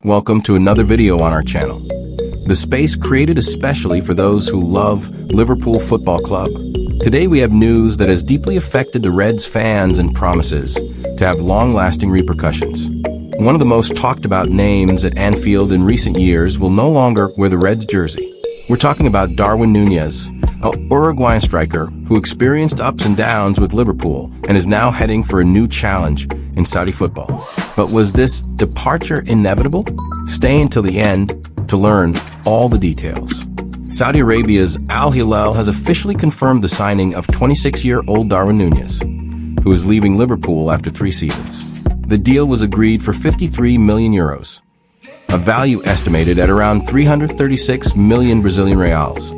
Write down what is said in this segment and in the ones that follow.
Welcome to another video on our channel. The space created especially for those who love Liverpool Football Club. Today we have news that has deeply affected the Reds fans and promises to have long-lasting repercussions. One of the most talked about names at Anfield in recent years will no longer wear the Reds jersey. We're talking about Darwin Núñez, an Uruguayan striker who experienced ups and downs with Liverpool and is now heading for a new challenge in Saudi football. But was this departure inevitable? Stay until the end to learn all the details. Saudi Arabia's Al Hilal has officially confirmed the signing of 26-year-old Darwin Núñez, who is leaving Liverpool after 3 seasons. The deal was agreed for 53 million euros, a value estimated at around 336 million Brazilian reals,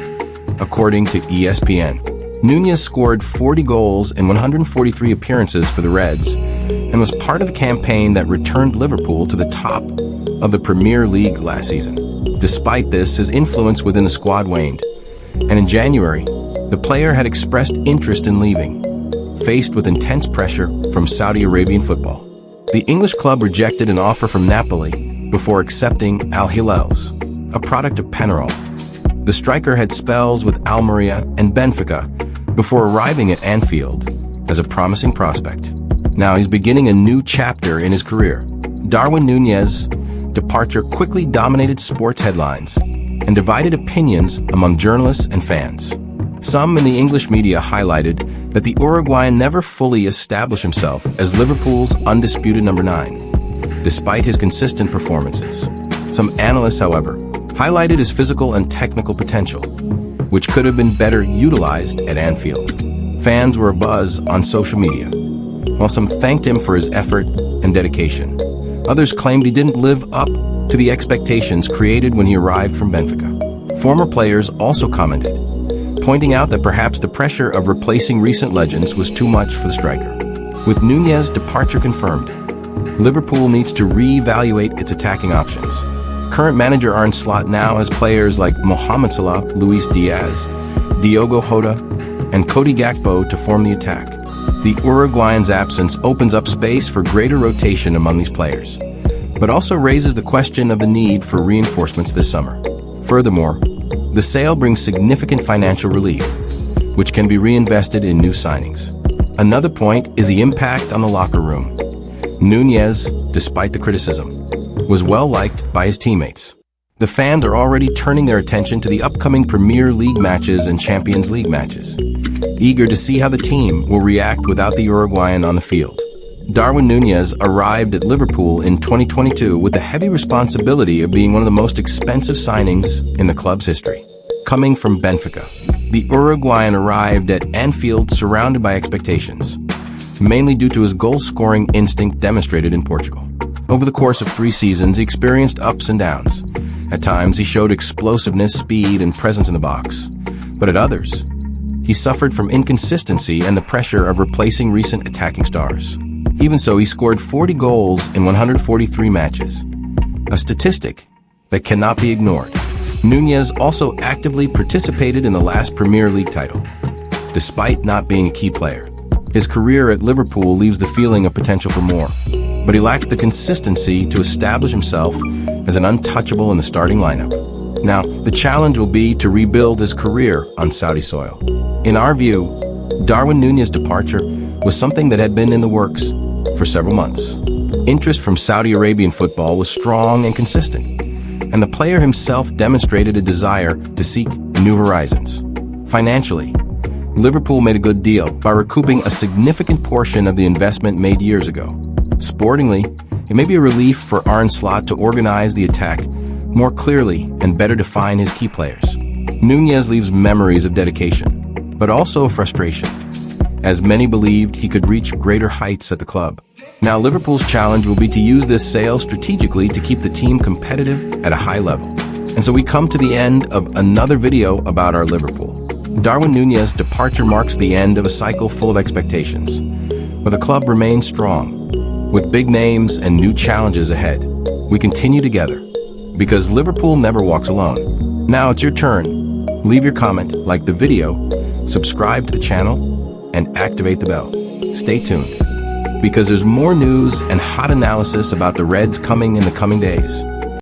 according to ESPN. Núñez scored 40 goals in 143 appearances for the Reds and was part of the campaign that returned Liverpool to the top of the Premier League last season. Despite this, his influence within the squad waned, and in January, the player had expressed interest in leaving, faced with intense pressure from Saudi Arabian football. The English club rejected an offer from Napoli before accepting Al Hilal's, a product of Penarol. The striker had spells with Almeria and Benfica before arriving at Anfield as a promising prospect. Now he's beginning a new chapter in his career. Darwin Núñez's departure quickly dominated sports headlines and divided opinions among journalists and fans. Some in the English media highlighted that the Uruguayan never fully established himself as Liverpool's undisputed number 9, despite his consistent performances. Some analysts, however, highlighted his physical and technical potential, which could have been better utilized at Anfield. Fans were abuzz on social media, while some thanked him for his effort and dedication. Others claimed he didn't live up to the expectations created when he arrived from Benfica. Former players also commented, pointing out that perhaps the pressure of replacing recent legends was too much for the striker. With Núñez's departure confirmed, Liverpool needs to re-evaluate its attacking options. Current manager Arne Slot now has players like Mohamed Salah, Luis Diaz, Diogo Jota, and Cody Gakpo to form the attack. The Uruguayan's absence opens up space for greater rotation among these players, but also raises the question of the need for reinforcements this summer. Furthermore, the sale brings significant financial relief, which can be reinvested in new signings. Another point is the impact on the locker room. Núñez, despite the criticism, was well liked by his teammates. The fans are already turning their attention to the upcoming Premier League matches and Champions League matches, eager to see how the team will react without the Uruguayan on the field. Darwin Núñez arrived at Liverpool in 2022 with the heavy responsibility of being one of the most expensive signings in the club's history. Coming from Benfica, the Uruguayan arrived at Anfield surrounded by expectations, mainly due to his goal-scoring instinct demonstrated in Portugal. Over the course of 3 seasons, he experienced ups and downs. At times, he showed explosiveness, speed, and presence in the box. But at others, he suffered from inconsistency and the pressure of replacing recent attacking stars. Even so, he scored 40 goals in 143 matches, a statistic that cannot be ignored. Núñez also actively participated in the last Premier League title, despite not being a key player. His career at Liverpool leaves the feeling of potential for more, but he lacked the consistency to establish himself as an untouchable in the starting lineup. Now, the challenge will be to rebuild his career on Saudi soil. In our view, Darwin Núñez's departure was something that had been in the works for several months. Interest from Saudi Arabian football was strong and consistent, and the player himself demonstrated a desire to seek new horizons. Financially, Liverpool made a good deal by recouping a significant portion of the investment made years ago. Sportingly, it may be a relief for Arne Slot to organize the attack more clearly and better define his key players. Núñez leaves memories of dedication, but also of frustration, as many believed he could reach greater heights at the club. Now Liverpool's challenge will be to use this sale strategically to keep the team competitive at a high level. And so we come to the end of another video about our Liverpool. Darwin Núñez's departure marks the end of a cycle full of expectations, but the club remains strong. With big names and new challenges ahead, we continue together, because Liverpool never walks alone. Now it's your turn. Leave your comment, like the video, subscribe to the channel, and activate the bell. Stay tuned, because there's more news and hot analysis about the Reds coming in the coming days.